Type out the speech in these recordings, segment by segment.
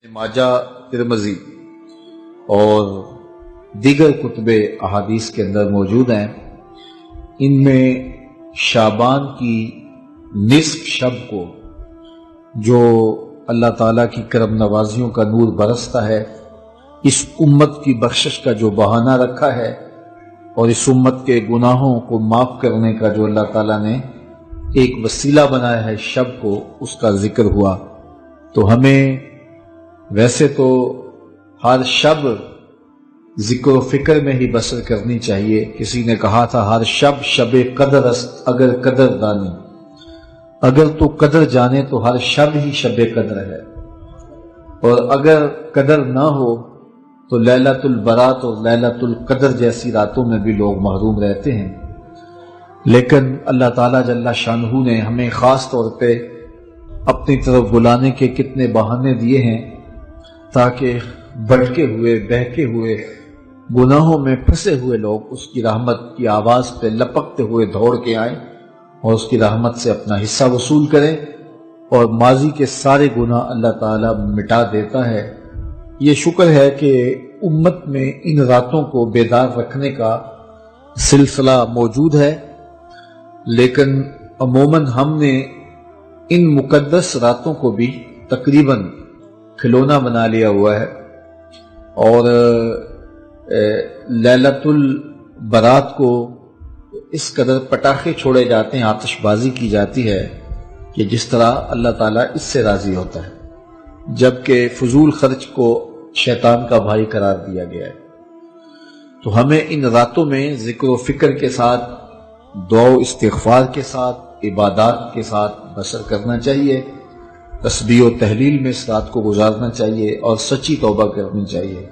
माजा तिरमजी और दीगर कुतुबे अहादीस के अंदर मौजूद हैं। इनमें शाबान की निस्फ शब को जो अल्लाह ताला की करम नवाजियों का नूर बरसता है, इस उम्मत की बख्शिश का जो बहाना रखा है और इस उम्मत के गुनाहों को माफ करने का जो अल्लाह ताला ने एक वसीला बनाया है शब को, उसका जिक्र हुआ। तो हमें वैसे तो हर शब जिक्र व फिक्र में ही बसर करनी चाहिए। किसी ने कहा था हर शब शबे कदर अस्त अगर कदर दानी, अगर तो कदर जाने तो हर शब ही शबे कदर है, और अगर कदर ना हो तो लैलतुल बरात और लैलतुल कदर जैसी रातों में भी लोग महरूम रहते हैं। लेकिन अल्लाह ताला जल्ला शानहू ने हमें खास तौर पे अपनी तरफ बुलाने के कितने बहाने दिए हैं ताकि भटके हुए बहके हुए गुनाहों में फंसे हुए लोग उसकी रहमत की आवाज पे लपकते हुए दौड़ के आए और उसकी रहमत से अपना हिस्सा वसूल करें, और माजी के सारे गुनाह अल्लाह ताला मिटा देता है। ये शुक्र है कि उम्मत में इन रातों को बेदार रखने का सिलसिला मौजूद है, लेकिन अमूमन हमने इन मुकद्दस रातों को भी तकरीबन खिलौना बना लिया हुआ है, और लैलतुल बरात को इस कदर पटाखे छोड़े जाते हैं, आतिशबाजी की जाती है कि जिस तरह अल्लाह ताला इससे राजी होता है, जबकि फजूल खर्च को शैतान का भाई करार दिया गया है। तो हमें इन रातों में जिक्र व फिक्र के साथ, दुआ व इस्तिग़फ़ार के साथ, इबादत के साथ बसर करना चाहिए, तस्बीह व तहलील में इस रात को गुजारना चाहिए और सच्ची तौबा करनी चाहिए।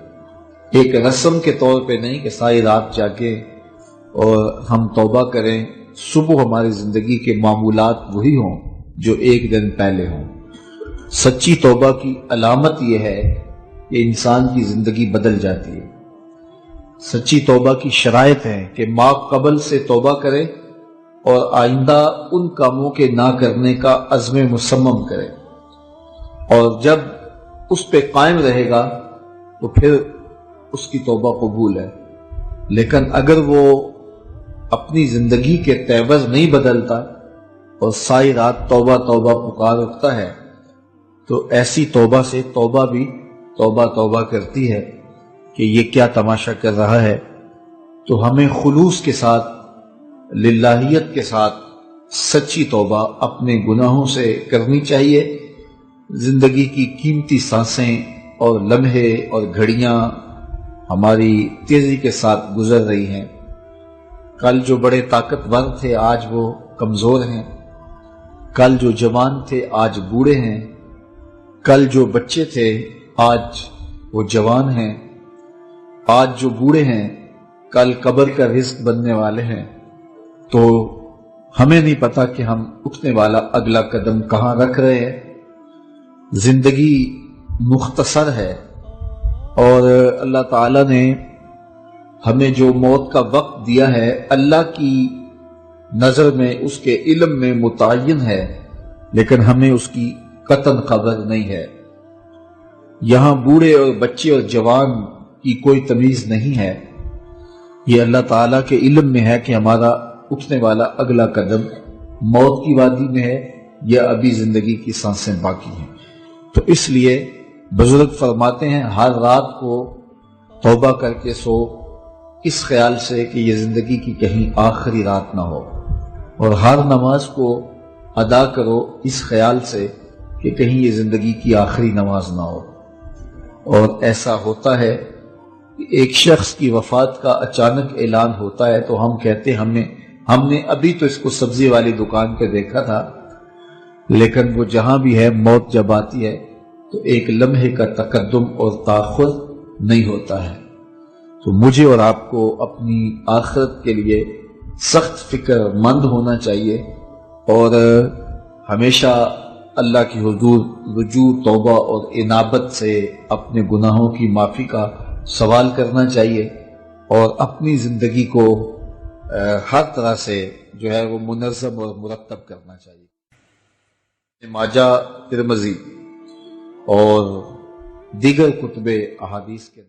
एक रस्म के तौर पे नहीं कि सारी रात जाके और हम तौबा करें, सुबह हमारी जिंदगी के मामूलात वही हों जो एक दिन पहले हों। सच्ची तौबा की अलामत यह है कि इंसान की जिंदगी बदल जाती है। सच्ची तौबा की शराइत है कि माँ कबल से तौबा करे और आइंदा उन कामों के ना करने का अज़्म मुसम्मम करे, और जब उस पे कायम रहेगा तो फिर उसकी तौबा कबूल है। लेकिन अगर वो अपनी जिंदगी के तेवर नहीं बदलता और सारी रात तौबा तौबा पुकार उठता है, तो ऐसी तौबा से तौबा भी तौबा तौबा करती है कि ये क्या तमाशा कर रहा है। तो हमें खुलूस के साथ, लिल्लाहियत के साथ सच्ची तौबा अपने गुनाहों से करनी चाहिए। जिंदगी की कीमती सांसें और लम्हे और घड़ियां हमारी तेजी के साथ गुजर रही हैं। कल जो बड़े ताकतवर थे आज वो कमजोर हैं, कल जो जवान थे आज बूढ़े हैं, कल जो बच्चे थे आज वो जवान हैं, आज जो बूढ़े हैं कल कब्र का रिज़्क बनने वाले हैं। तो हमें नहीं पता कि हम उठने वाला अगला कदम कहां रख रहे हैं। जिंदगी मुख्तसर है और अल्लाह ताला ने हमें जो मौत का वक्त दिया है अल्लाह की नजर में, उसके इल्म में मुतय्यन है, लेकिन हमें उसकी कतन खबर नहीं है। यहां बूढ़े और बच्चे और जवान की कोई तमीज नहीं है। ये अल्लाह ताला के इल्म में है कि हमारा उठने वाला अगला कदम मौत की वादी में है या अभी जिंदगी की सांसें बाकी हैं। तो इसलिए बुजुर्ग फरमाते हैं हर रात को तौबा करके सो, इस ख्याल से कि ये जिंदगी की कहीं आखिरी रात ना हो, और हर नमाज को अदा करो इस ख्याल से कि कहीं ये जिंदगी की आखिरी नमाज ना हो। और ऐसा होता है कि एक शख्स की वफात का अचानक ऐलान होता है तो हम कहते हमने अभी तो इसको सब्जी वाली दुकान पे देखा था, लेकिन वो जहां भी है मौत जब आती है तो एक लम्हे का तकद्दुम और ताखुर नहीं होता है। तो मुझे और आपको अपनी आखिरत के लिए सख्त फिक्र मंद होना चाहिए और हमेशा अल्लाह की हुजूर रुजू, तौबा और इनाबत से अपने गुनाहों की माफी का सवाल करना चाहिए और अपनी जिंदगी को हर तरह से जो है वो मुनज़्ज़म और मुरत्तब करना चाहिए। माजा तिरमजी और دیگر کتب احادیث کے